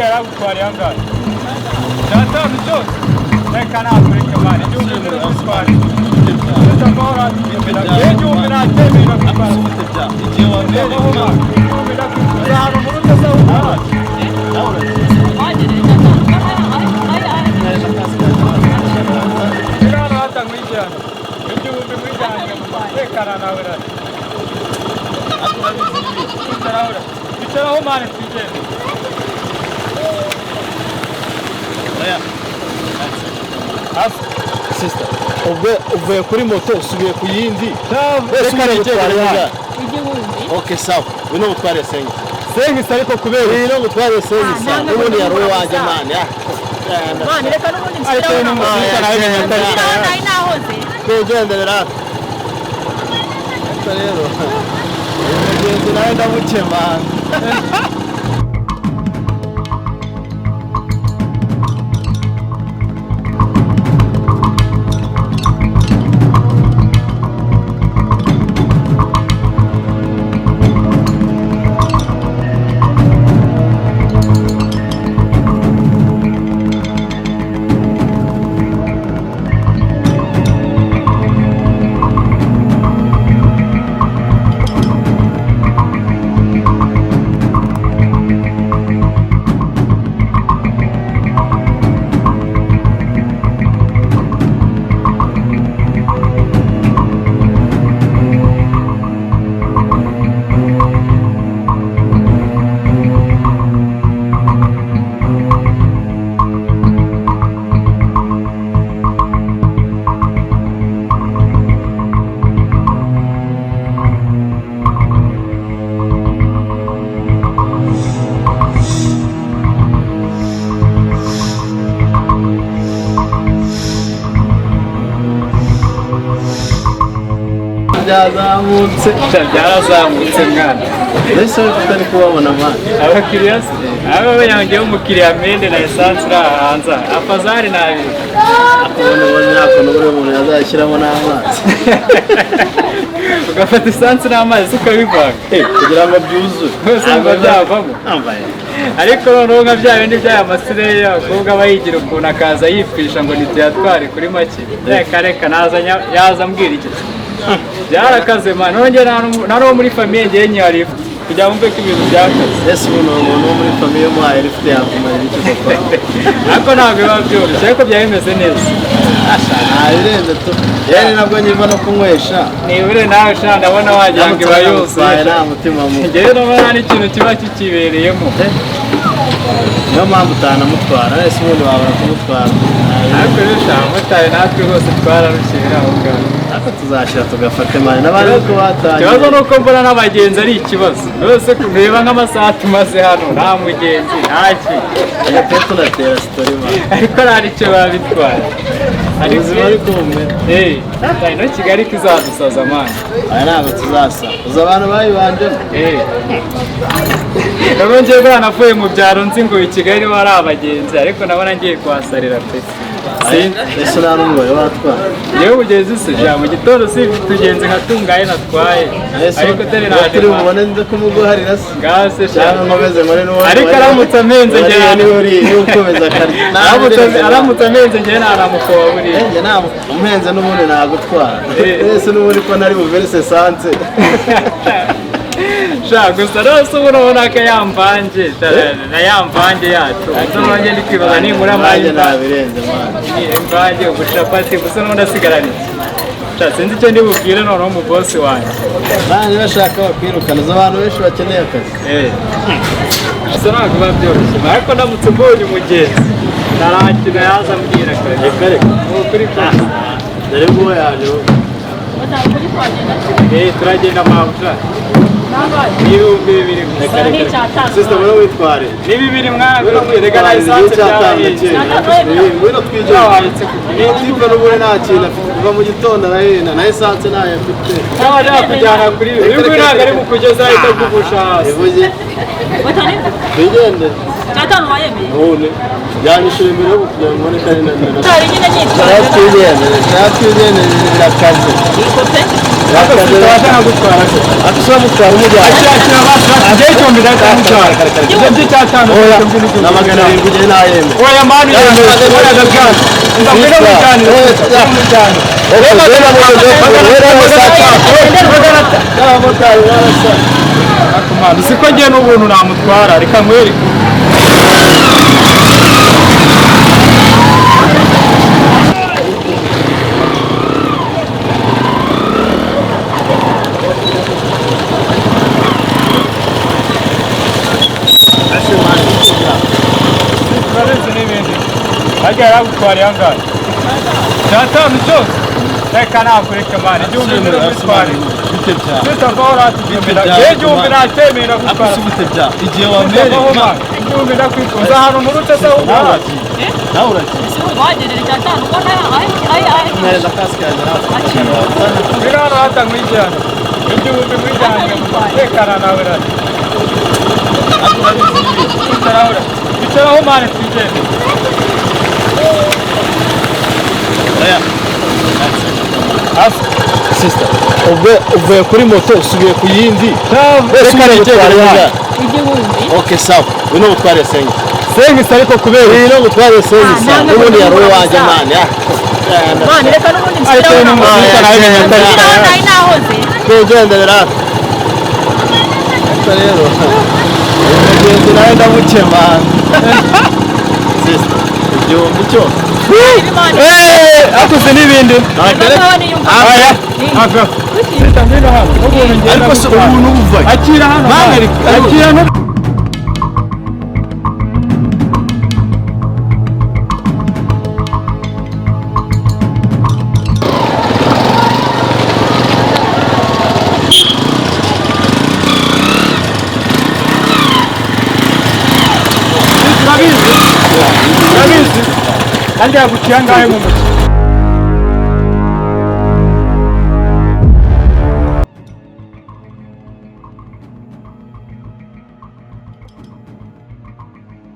yaragutwara yangahe cyatanu cyose reka nakureke mani igihumbi muri gutwara ndetse amahoro atimera igihumbi natemera gutwara igihe wandereho igihumbi nakutwara ahantu muri utazawutwara irano hatangwijyana igihumbi mwijyanye mu matekana nawe rari Bicharaho mane twigende. Sister, uvuye kuri moto usubiye ku yindi. Reka nigende. Okay, sawa. Bino gutware sengi. Sengi ariko kubera bino gutware sengi sawa. Ubundi yaro wanje mane. Mane reka n'ubundi nshyiraho nahoze. Kwegenderera. Rero. Umugenzi nawe ndamukemanga. byarazamutse mwana ese utari kubabona mwana abakiriya se aba yangiye umukiriya mende na essence rahanza afazari nabi akubona nako n'ubure umuntu yazashyiramo n'amazi ugafata essence n'amazi ukabivanga kugira ngo byuzure ntabwo byavamo ariko noneho nka bya bindi by'aya masire y'abakobwa bayigira ukuntu akaza yipfisha ngo ntibyatware kuri make reka yaza ambwira iki byarakaze mwana nongeye nari wo muri famiye ngewe nyari kugira ngo mve ko ibintu byakaze ese umuntu wo muri famiye muhaye rifite yakumara iki koko ariko ntabwo biba byoroshye ariko byaba bimeze neza ntabirenze tu yewe nabwo nyiva no kunywesha nibure nawe sha ndabona wagira ngo iba yose nta mutima mubi ngewe ndabona n'ikintu kiba kikibereyemo niyo mpamvu utanamutwara ese ubundi wabura kumutwara ariko rero sha abamotari natwe rwose twararukira aho ngaho ariko tuzashyira tugafate mani n'abandi uko batangiye ikibazo ni uko mbona n'abagenzi ari ikibazo rwose kureba nk'amasaha tumaze hano nta mugenzi ntaki tujya tunatera sitori mani ariko nta nicyo baba bitwara ubuzima ariko bumwe ino kigali kizadusaza mani aya ntabwo tuzasa uzi abantu bayibanjemo rero ngiye banavuye mu byaro nzi ngo i kigali wari abagenzi ariko nabona ngiye kuhasarira pe ese nta n'umugore watwara yewe ubugenzi se ja mu gitondo si tugenzi nka tungaye natwaye ariko tari nta turi bubone nze kumuguharira se gase sha nkomeze muri n'uwo ariko aramutse amenze ngewe niwe uri ukomeza akarya aramutse amenze ngewe naramukoba buriya njye umuhenze n'ubundi nagutwara ese n'ubundi ko nari buverse sanse sha gusa rwose ubu urabona ko yamvange na yamvange yacu none ndi kwibaza ninkura amanje nabirenze mwana imvange ubushapati gusa n'ubundi asigarana iki sinzi icyo ndi bubwire noneho mu bosi wanjye nanjye bashaka bakwirukana uzi abantu benshi bakeneye akazi gusa ntabwo biba byoroshye ariko ndamutse mbonye umugenzi ntarakina yaza ambwira kare kuri kose dore nguwo yaje turagenda mpamvu n'ibihumbi bibiri sisita muri witware ni bibiri mwana reka na esanse byabahinze ngwino twijyana nitiba n'ubure nta kintu kuva mu gitondo arahenda na esanse ntayo afite cyangwa ajya kujyana kuri uyu nguyu ntabwo ari mu kugeza ahita kugusha hasi twigendere Cyatanu wayemeye. none yanyishyura imbere yo kugira ngo mbone kandi Tari nyine nyitwa. yatwizeye birakaze Ikote. birakaze Washaka gutwara se? atushobora gutwara umujyana Akira basi ajya icumbi ndacamutwara. Ibyo cyatanu na magana arindwi igihe nayemeye oya mani oya gagana. Ndabwira mujyane. n'abamotari barasa Akumana siko ngiye n'ubuntu namutwara reka nkwereke. Urarenze n'ibindi ajya yaragutwariye angahe cyatanu cyose reka nakureke mani igihumbi n'ubitware tutavaho ratugimira igihumbi natemera gutwara igihe wamere igihumbi ndakwifuza ahantu murutse se nawe uragiye Wagerera cyatanu ko neza kasike yanjye biri hano hatangwijyana igihumbi mwijyanye tekana nawe rati bicaraho mani twigende sister uvuye kuri moto usubiye ku yindi reka nigere igihumbi. okay sawa uno gutwara sengi sengisi ariko kubera uno gutwara sengi sawa ubundi yari uwanjye mani Mani reka n'ubundi ariko nsubiraho. n'umuzika nawe Nsubiraho nari nahoze. tugendera ariko rero umugenzi nawe ndamukemanga sister igihumbi cyose akuze n'ibindi ariko se ubuntu buvayo akira hano akira hano urabizi kandi yaguciye angahe mu muki